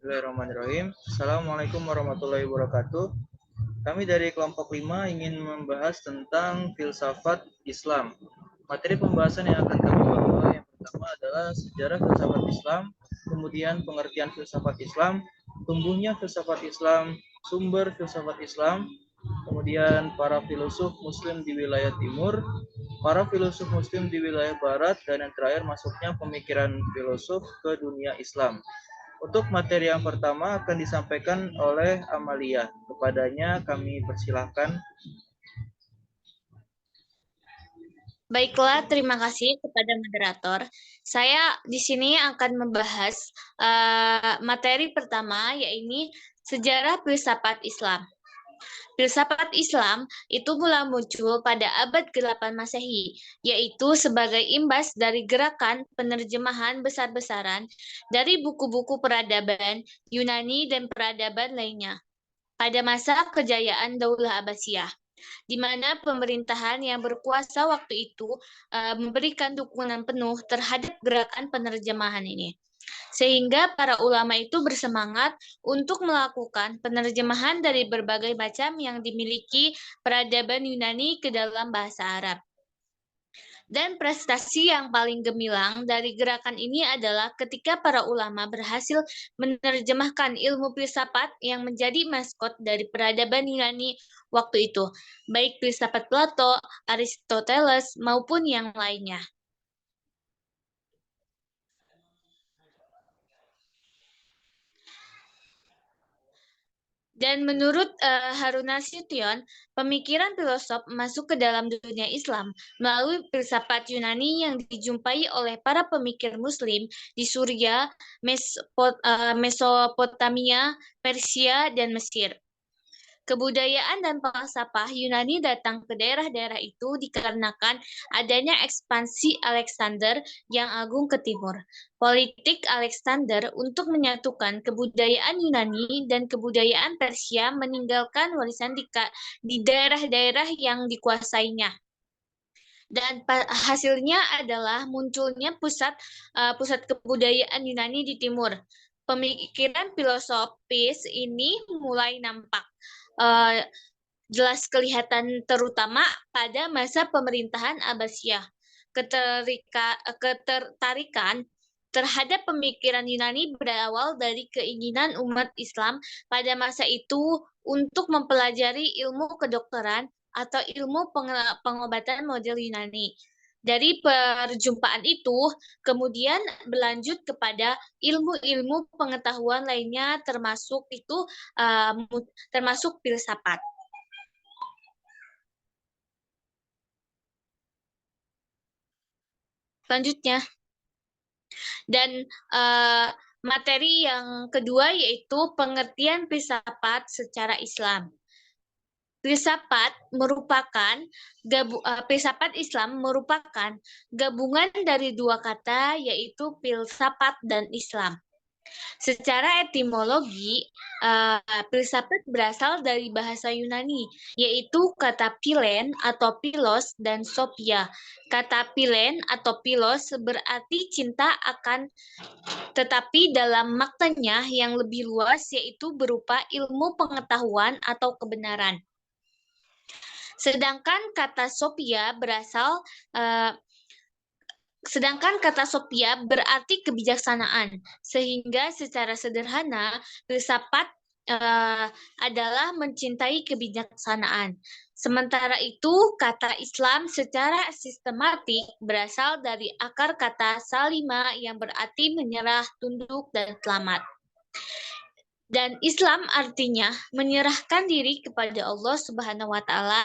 Bismillahirrahmanirrahim. Assalamualaikum warahmatullahi wabarakatuh. Kami dari kelompok 5 ingin membahas tentang filsafat Islam. Materi pembahasan yang akan kami bawa yang pertama adalah sejarah filsafat Islam, kemudian pengertian filsafat Islam, tumbuhnya filsafat Islam, sumber filsafat Islam, kemudian para filosof Muslim di wilayah timur, para filosof Muslim di wilayah barat, dan yang terakhir masuknya pemikiran filosof ke dunia Islam. Untuk materi yang pertama akan disampaikan oleh Amalia. Kepadanya kami persilahkan. Baiklah, terima kasih kepada moderator. Saya di sini akan membahas materi pertama, yaitu sejarah filsafat Islam. Filsafat Islam itu mulai muncul pada abad ke-8 Masehi, yaitu sebagai imbas dari gerakan penerjemahan besar-besaran dari buku-buku peradaban Yunani dan peradaban lainnya pada masa kejayaan Daulah Abbasiyah, di mana pemerintahan yang berkuasa waktu itu memberikan dukungan penuh terhadap gerakan penerjemahan ini. Sehingga para ulama itu bersemangat untuk melakukan penerjemahan dari berbagai macam yang dimiliki peradaban Yunani ke dalam bahasa Arab. Dan prestasi yang paling gemilang dari gerakan ini adalah ketika para ulama berhasil menerjemahkan ilmu filsafat yang menjadi maskot dari peradaban Yunani waktu itu, baik filsafat Plato, Aristoteles, maupun yang lainnya. Dan menurut Harun Nasution, pemikiran filosof masuk ke dalam dunia Islam melalui filsafat Yunani yang dijumpai oleh para pemikir Muslim di Suria, Mesopotamia, Persia, dan Mesir. Kebudayaan dan falsafah Yunani datang ke daerah-daerah itu dikarenakan adanya ekspansi Alexander yang agung ke timur. Politik Alexander untuk menyatukan kebudayaan Yunani dan kebudayaan Persia meninggalkan warisan di daerah-daerah yang dikuasainya. Dan hasilnya adalah munculnya pusat kebudayaan Yunani di timur. Pemikiran filosofis ini mulai nampak jelas kelihatan terutama pada masa pemerintahan Abbasiyah. Ketertarikan terhadap pemikiran Yunani berawal dari keinginan umat Islam pada masa itu untuk mempelajari ilmu kedokteran atau ilmu pengobatan model Yunani. Dari perjumpaan itu, kemudian berlanjut kepada ilmu-ilmu pengetahuan lainnya, termasuk filsafat. Selanjutnya, dan materi yang kedua yaitu pengertian filsafat secara Islam. Filsafat Islam merupakan gabungan dari dua kata, yaitu filsafat dan Islam. Secara etimologi, filsafat berasal dari bahasa Yunani, yaitu kata philen atau philos dan sophia. Kata philen atau philos berarti cinta akan, tetapi dalam maknanya yang lebih luas, yaitu berupa ilmu pengetahuan atau kebenaran. Sedangkan kata sophia berarti kebijaksanaan, sehingga secara sederhana filsafat adalah mencintai kebijaksanaan. Sementara itu, kata Islam secara sistematik berasal dari akar kata salima yang berarti menyerah, tunduk, dan selamat. Dan Islam artinya menyerahkan diri kepada Allah Subhanahu wa Ta'ala,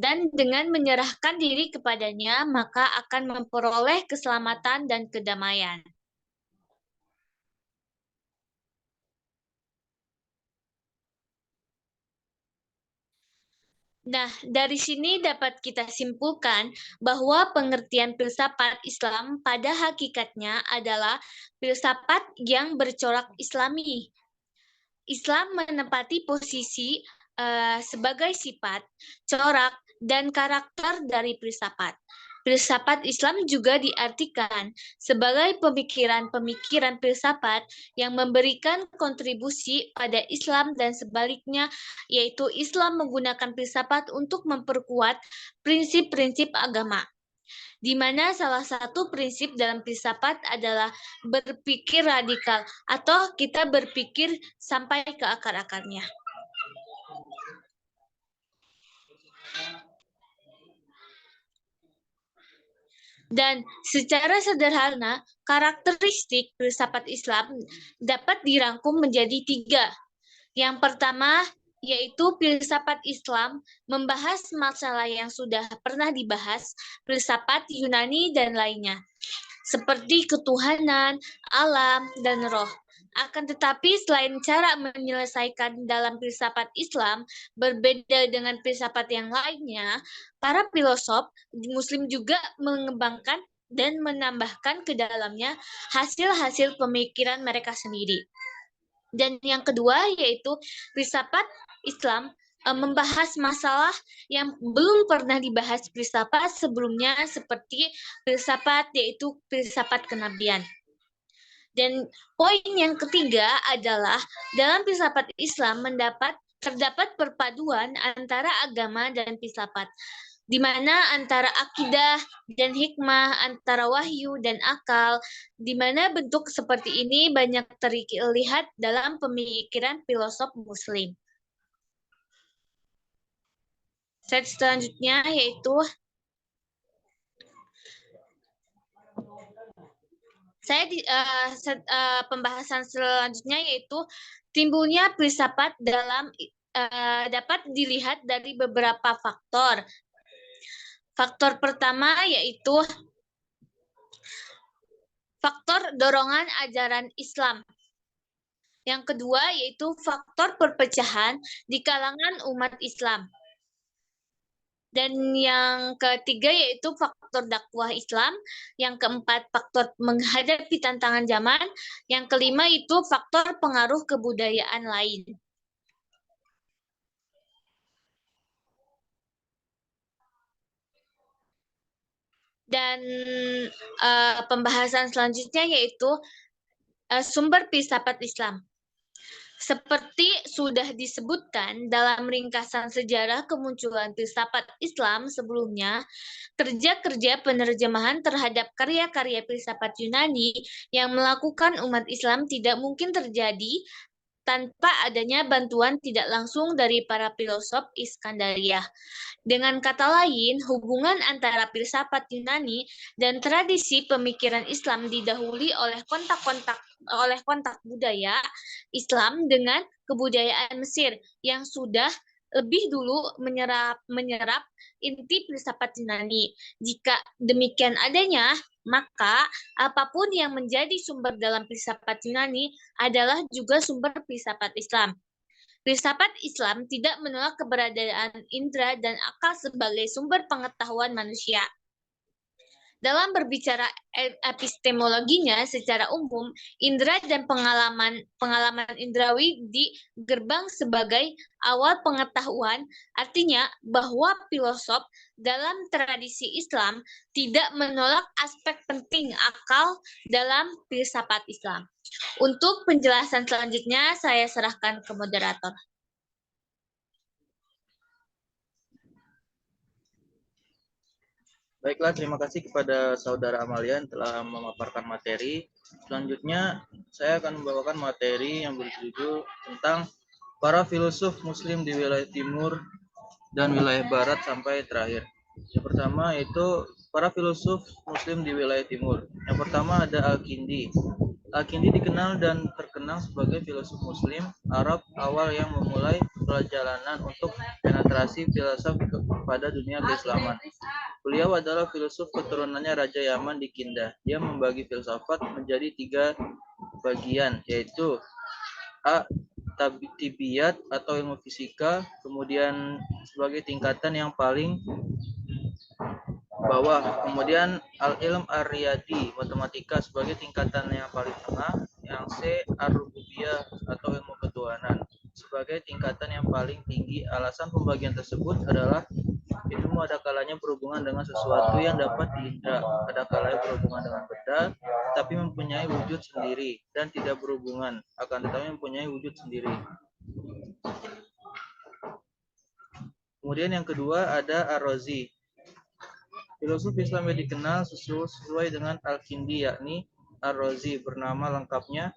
dan dengan menyerahkan diri kepadanya maka akan memperoleh keselamatan dan kedamaian. Nah, dari sini dapat kita simpulkan bahwa pengertian filsafat Islam pada hakikatnya adalah filsafat yang bercorak Islami. Islam menempati posisi sebagai sifat, corak, dan karakter dari filsafat. Filsafat Islam juga diartikan sebagai pemikiran-pemikiran filsafat yang memberikan kontribusi pada Islam dan sebaliknya, yaitu Islam menggunakan filsafat untuk memperkuat prinsip-prinsip agama, di mana salah satu prinsip dalam filsafat adalah berpikir radikal atau kita berpikir sampai ke akar-akarnya. Dan secara sederhana, karakteristik filsafat Islam dapat dirangkum menjadi 3. Yang pertama, yaitu filsafat Islam membahas masalah yang sudah pernah dibahas filsafat Yunani dan lainnya, seperti ketuhanan, alam, dan roh. Akan tetapi selain cara menyelesaikan dalam filsafat Islam berbeda dengan filsafat yang lainnya, para filosof Muslim juga mengembangkan dan menambahkan ke dalamnya hasil-hasil pemikiran mereka sendiri. Dan yang kedua yaitu filsafat Islam membahas masalah yang belum pernah dibahas filsafat sebelumnya, seperti filsafat yaitu filsafat kenabian. Dan poin yang ketiga adalah dalam filsafat Islam terdapat perpaduan antara agama dan filsafat, di mana antara akidah dan hikmah, antara wahyu dan akal, di mana bentuk seperti ini banyak terlihat dalam pemikiran filosof Muslim. Slide selanjutnya yaitu pembahasan selanjutnya yaitu timbulnya filsafat dapat dilihat dari beberapa faktor. Faktor pertama yaitu faktor dorongan ajaran Islam. Yang kedua yaitu faktor perpecahan di kalangan umat Islam. Dan yang ketiga yaitu faktor dakwah Islam. Yang keempat faktor menghadapi tantangan zaman. Yang kelima itu faktor pengaruh kebudayaan lain. Dan pembahasan selanjutnya yaitu sumber filsafat Islam. Seperti sudah disebutkan dalam ringkasan sejarah kemunculan filsafat Islam sebelumnya, kerja-kerja penerjemahan terhadap karya-karya filsafat Yunani yang melakukan umat Islam tidak mungkin terjadi tanpa adanya bantuan tidak langsung dari para filosof Iskandaria. Dengan kata lain, hubungan antara filsafat Yunani dan tradisi pemikiran Islam didahului oleh kontak budaya Islam dengan kebudayaan Mesir yang sudah lebih dulu menyerap inti filsafat Yunani. Jika demikian adanya, maka apapun yang menjadi sumber dalam filsafat Yunani adalah juga sumber filsafat Islam. Filsafat Islam tidak menolak keberadaan indera dan akal sebagai sumber pengetahuan manusia. Dalam berbicara epistemologinya secara umum, indera dan pengalaman indrawi di gerbang sebagai awal pengetahuan, artinya bahwa filosof dalam tradisi Islam tidak menolak aspek penting akal dalam filsafat Islam. Untuk penjelasan selanjutnya, saya serahkan ke moderator. Baiklah, terima kasih kepada Saudara Amalia yang telah memaparkan materi. Selanjutnya, saya akan membawakan materi yang berjudul tentang para filsuf Muslim di wilayah timur dan wilayah barat sampai terakhir. Yang pertama yaitu para filsuf Muslim di wilayah timur. Yang pertama ada Al-Kindi. Al-Kindi dikenal dan terkenal sebagai filsuf Muslim Arab awal yang memulai perjalanan untuk penetrasi filsafat kepada dunia keislaman. Beliau adalah filsuf keturunannya Raja Yaman di Kindah. Dia membagi filsafat menjadi 3 bagian, yaitu A. Tibiyat atau ilmu fisika, kemudian sebagai tingkatan yang paling bawah, kemudian al-ilm ar-riyadi, matematika sebagai tingkatan yang paling tengah, yang C. ar-rububiyah atau ilmu ketuhanan. sebagai tingkatan yang paling tinggi. Alasan pembagian tersebut adalah ilmu ada kalanya berhubungan dengan sesuatu yang dapat diindra, ada kalanya berhubungan dengan benda, tapi mempunyai wujud sendiri, dan tidak berhubungan, akan tetapi mempunyai wujud sendiri. Kemudian yang kedua ada Ar-Razi. Filosof Islam yang dikenal sesuai dengan Al-Kindi, yakni Ar-Razi, bernama lengkapnya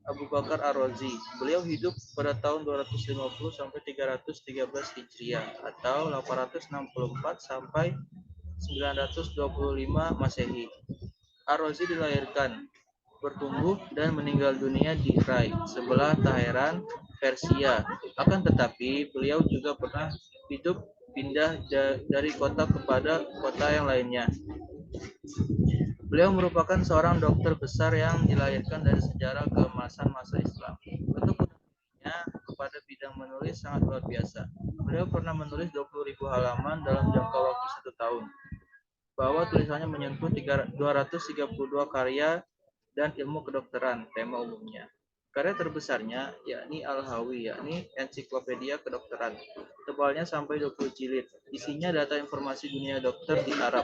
Abu Bakar Ar-Razi. Beliau hidup pada tahun 250 sampai 313 Hijriah atau 864 sampai 925 Masehi. Ar-Razi dilahirkan, bertumbuh dan meninggal dunia di Rai, sebelah Teheran, Persia. Akan tetapi beliau juga pernah hidup pindah dari kota kepada kota yang lainnya. Beliau merupakan seorang dokter besar yang dilahirkan dari sejarah keemasan masa Islam. Bentuk usahanya kepada bidang menulis sangat luar biasa. Beliau pernah menulis 20.000 halaman dalam jangka waktu 1 tahun. Bahwa tulisannya menyentuh 232 karya dan ilmu kedokteran, tema umumnya. Karya terbesarnya yakni Al-Hawi, yakni ensiklopedia kedokteran. Tebalnya sampai 20 jilid. Isinya data informasi dunia dokter di Arab,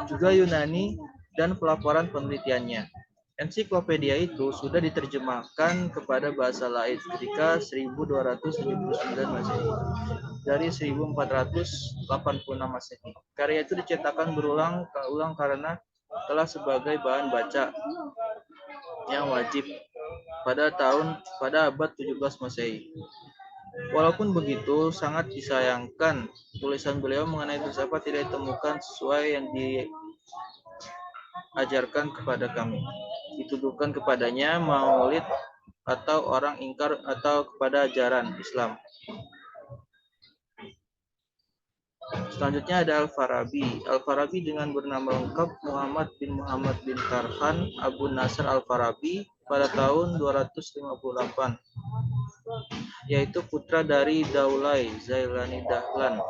juga Yunani, dan pelaporan penelitiannya. Ensiklopedia itu sudah diterjemahkan kepada bahasa lain ketika 1279 Masehi dari 1486 Masehi. Karya itu dicetakkan berulang-ulang karena telah sebagai bahan baca yang wajib pada abad 17 Masehi. Walaupun begitu, sangat disayangkan tulisan beliau mengenai filsafat tidak ditemukan sesuai yang diajarkan kepada kami. Dituduhkan kepadanya maulid atau orang ingkar atau kepada ajaran Islam. Selanjutnya ada Al-Farabi. Al-Farabi dengan bernama lengkap Muhammad bin Tarhan Abu Nasr Al-Farabi pada tahun 258, yaitu putra dari Daulay Zailani Dahlan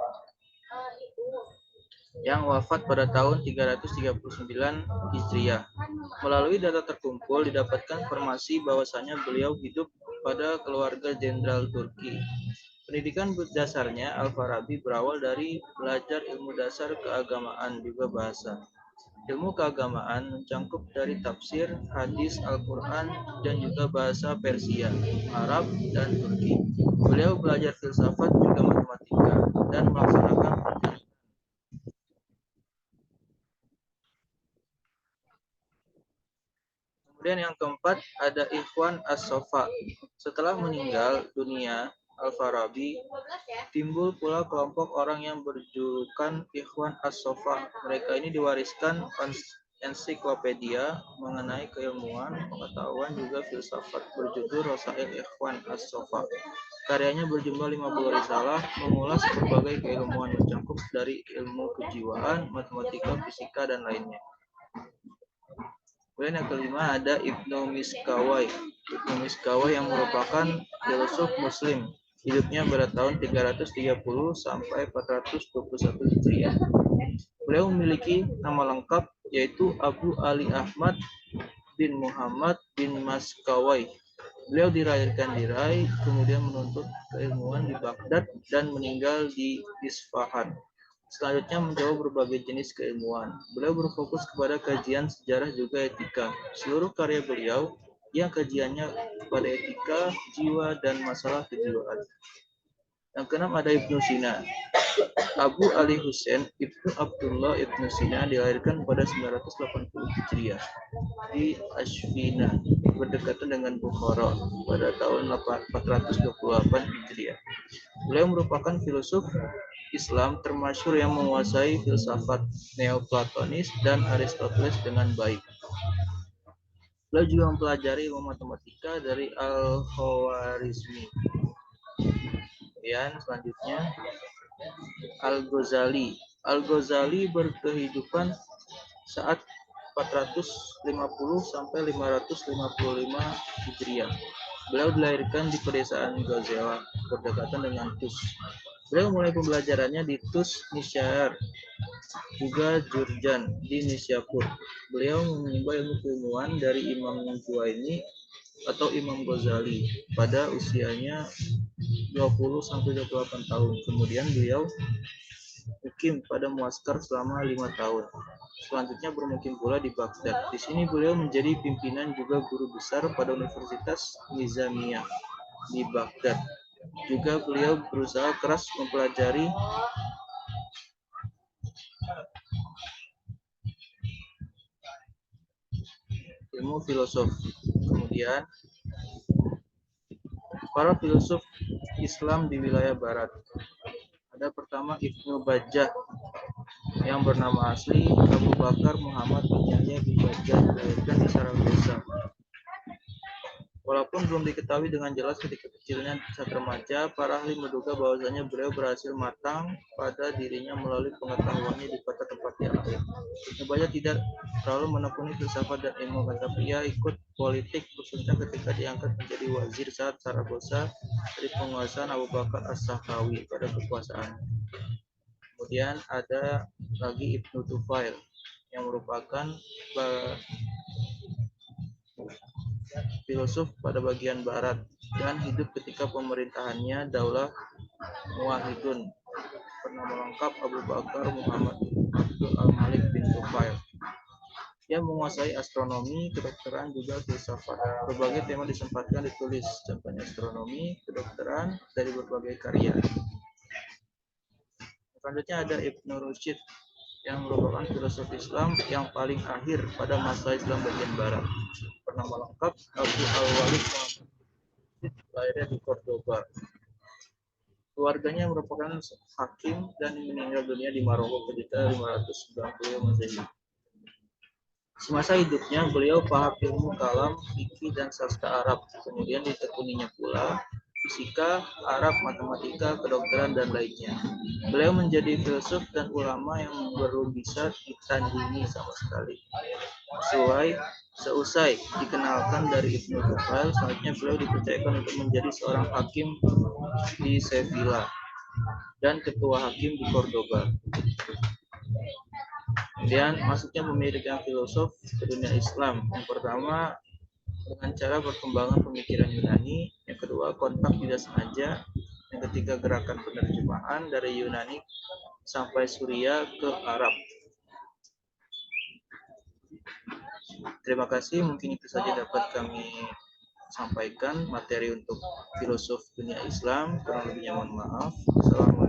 yang wafat pada tahun 339 Hijriah. Melalui data terkumpul didapatkan informasi bahwasanya beliau hidup pada keluarga jenderal Turki. Pendidikan dasarnya Al-Farabi berawal dari belajar ilmu dasar keagamaan juga bahasa. Ilmu keagamaan mencangkup dari tafsir, hadis, Al-Quran, dan juga bahasa Persia, Arab, dan Turki. Beliau belajar filsafat juga matematika dan melaksanakan perjalanan. Kemudian yang keempat ada Ikhwan As-Sofa. Setelah meninggal dunia Al-Farabi, timbul pula kelompok orang yang berjulukan Ikhwan As-Sofa. Mereka ini diwariskan ensiklopedia mengenai keilmuan, pengetahuan, juga filsafat berjudul Rasail Ikhwan As-Sofa. Karyanya berjumlah 50 risalah, mengulas berbagai keilmuan mencangkup dari ilmu kejiwaan, matematika, fisika, dan lainnya. Kemudian yang kelima ada Ibnu Miskawai. Ibnu Miskawai yang merupakan filosof Muslim. Hidupnya pada tahun 330 sampai 421 Hijriah. Beliau memiliki nama lengkap yaitu Abu Ali Ahmad bin Muhammad bin Maskawai. Beliau dilahirkan di Rai, kemudian menuntut keilmuan di Baghdad dan meninggal di Isfahan. Selanjutnya menjawab berbagai jenis keilmuan. Beliau berfokus kepada kajian sejarah juga etika. Seluruh karya beliau yang kajiannya pada etika, jiwa, dan masalah kejiwaan. Yang keenam ada Ibnu Sina. Abu Ali Husain Ibnu Abdullah Ibnu Sina dilahirkan pada 980 Hijriah di Ashfina, berdekatan dengan Bukhara pada tahun 428 Hijriah. Beliau merupakan filosof Islam termasyhur yang menguasai filsafat Neoplatonis dan Aristoteles dengan baik. Beliau juga mempelajari ilmu matematika dari Al-Khawarizmi. Kemudian selanjutnya Al-Ghazali. Al-Ghazali berkehidupan saat 450 sampai 555 Hijriah. Beliau dilahirkan di pedesaan Ghazala, berdekatan dengan Tus. Beliau mulai pembelajarannya di Tus Nishar, juga Jurjan di Nishapur. Beliau menimba ilmu keilmuan dari Imam Juwaini atau Imam Ghazali pada usianya 20-28 tahun. Kemudian beliau mukim pada muaskar selama 5 tahun. Selanjutnya bermukim pula di Baghdad. Di sini beliau menjadi pimpinan juga guru besar pada Universitas Nizamiyah di Baghdad. Juga beliau berusaha keras mempelajari ilmu filosofi. Kemudian para filsuf Islam di wilayah barat. Ada pertama Ibnu Bajjah yang bernama asli Abu Bakar Muhammad bin Yahya bin Bajjah, dilahirkan di Saragossa. Walaupun belum diketahui dengan jelas ketika kecilnya saat remaja, para ahli menduga bahwasanya beliau berhasil matang pada dirinya melalui pengetahuannya di kota tempat dia lahir. Ibnu Bajjah tidak terlalu menekuni filsafat dan ilmu, tetapi ia ikut politik khususnya ketika diangkat menjadi wazir saat Saragossa dari penguasaan Abu Bakar As-Sakhawi pada kekuasaan. Kemudian ada lagi Ibnu Tufail yang merupakan filosof pada bagian barat dan hidup ketika pemerintahannya Daulah Muwahhidun. Bernama lengkap Abu Bakar Muhammad Abdul Al-Malik bin Tufail. Ia menguasai astronomi, kedokteran, juga filsafat. Berbagai tema disempatkan ditulis, contohnya astronomi, kedokteran, dari berbagai karya. Selanjutnya ada Ibnu Rushd yang merupakan filosof Islam yang paling akhir pada masa Islam bagian barat. Bernama lengkap Abu Al-Walid Muhammad, lahirnya di Cordoba. Keluarganya merupakan hakim dan meninggal dunia di Maroko ketika 590 Masehi. Semasa hidupnya beliau paham ilmu kalam, fikih dan sastra Arab. Kemudian ditekuninya pula fisika, Arab, matematika, kedokteran dan lainnya. Beliau menjadi filsuf dan ulama yang belum bisa ditandingi sama sekali. Seusai dikenalkan dari Ibnu Tufail, selanjutnya beliau dipercayakan untuk menjadi seorang hakim di Sevilla dan ketua hakim di Cordoba. Kemudian masuknya pemikiran filosof ke dunia Islam. Yang pertama dengan cara perkembangan pemikiran Yunani, yang kedua kontak tidak sengaja, yang ketiga gerakan penerjemahan dari Yunani sampai Suria ke Arab. Terima kasih, mungkin itu saja dapat kami sampaikan materi untuk filosof dunia Islam. Kurang lebihnya mohon maaf. Assalamualaikum.